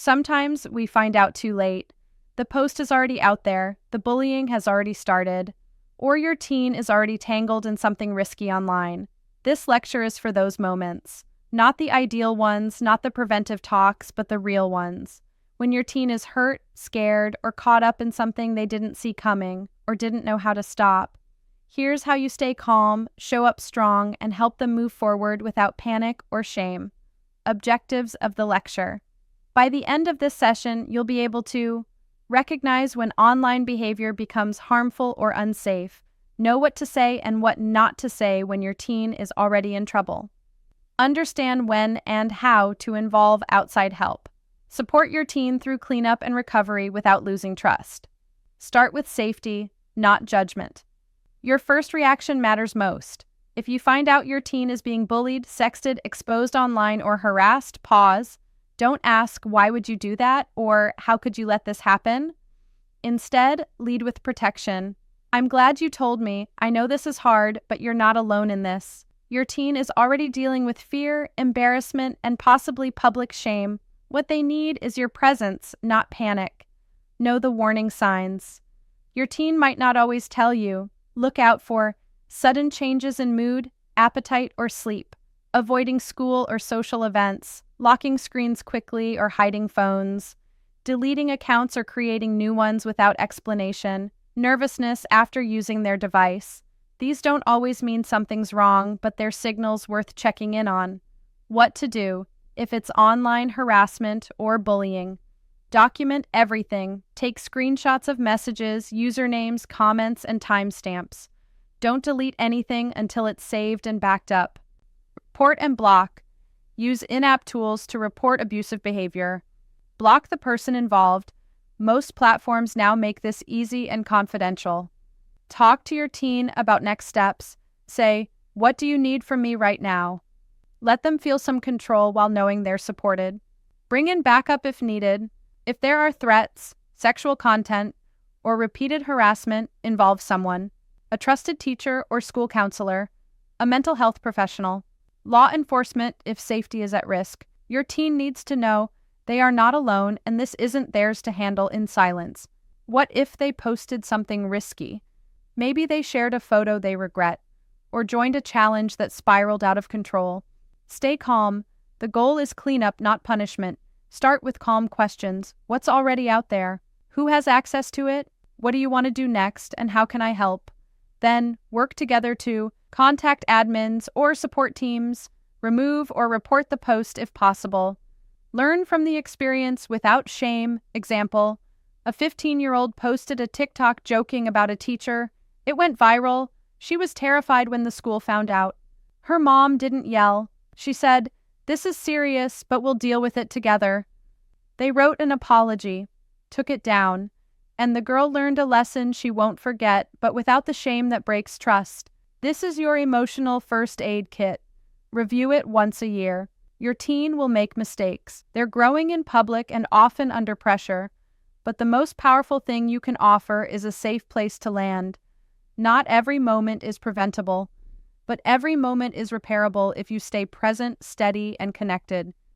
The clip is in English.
Sometimes we find out too late. The post is already out there, the bullying has already started, or your teen is already tangled in something risky online. This lecture is for those moments. Not the ideal ones, not the preventive talks, but the real ones. When your teen is hurt, scared, or caught up in something they didn't see coming or didn't know how to stop. Here's how you stay calm, show up strong, and help them move forward without panic or shame. Objectives of the lecture. By the end of this session, you'll be able to recognize when online behavior becomes harmful or unsafe. Know what to say and what not to say when your teen is already in trouble. Understand when and how to involve outside help. Support your teen through cleanup and recovery without losing trust. Start with safety, not judgment. Your first reaction matters most. If you find out your teen is being bullied, sexted, exposed online, or harassed, pause. Don't ask, why would you do that? Or how could you let this happen? Instead, lead with protection. I'm glad you told me. I know this is hard, but you're not alone in this. Your teen is already dealing with fear, embarrassment, and possibly public shame. What they need is your presence, not panic. Know the warning signs. Your teen might not always tell you. Look out for sudden changes in mood, appetite, or sleep, avoiding school or social events, locking screens quickly or hiding phones, deleting accounts or creating new ones without explanation, nervousness after using their device. These don't always mean something's wrong, but they're signals worth checking in on. What to do if it's online harassment or bullying. Document everything. Take screenshots of messages, usernames, comments, and timestamps. Don't delete anything until it's saved and backed up. Report and block. Use in-app tools to report abusive behavior. Block the person involved. Most platforms now make this easy and confidential. Talk to your teen about next steps. Say, "What do you need from me right now?" Let them feel some control while knowing they're supported. Bring in backup if needed. If there are threats, sexual content, or repeated harassment, involve someone: a trusted teacher or school counselor, a mental health professional, law enforcement if safety is at risk. Your teen needs to know they are not alone and this isn't theirs to handle in silence. What if they posted something risky? Maybe they shared a photo they regret, or joined a challenge that spiraled out of control. Stay calm. The goal is cleanup, not punishment. Start with calm questions. What's already out there? Who has access to it? What do you want to do next, and how can I help? Then, work together to contact admins or support teams, remove or report the post if possible. Learn from the experience without shame. Example, a 15-year-old posted a TikTok joking about a teacher. It went viral. She was terrified when the school found out. Her mom didn't yell. She said, "This is serious, but we'll deal with it together." They wrote an apology, took it down, and the girl learned a lesson she won't forget, but without the shame that breaks trust. This is your emotional first aid kit. Review it once a year. Your teen will make mistakes. They're growing in public and often under pressure, but the most powerful thing you can offer is a safe place to land. Not every moment is preventable, but every moment is repairable if you stay present, steady, and connected.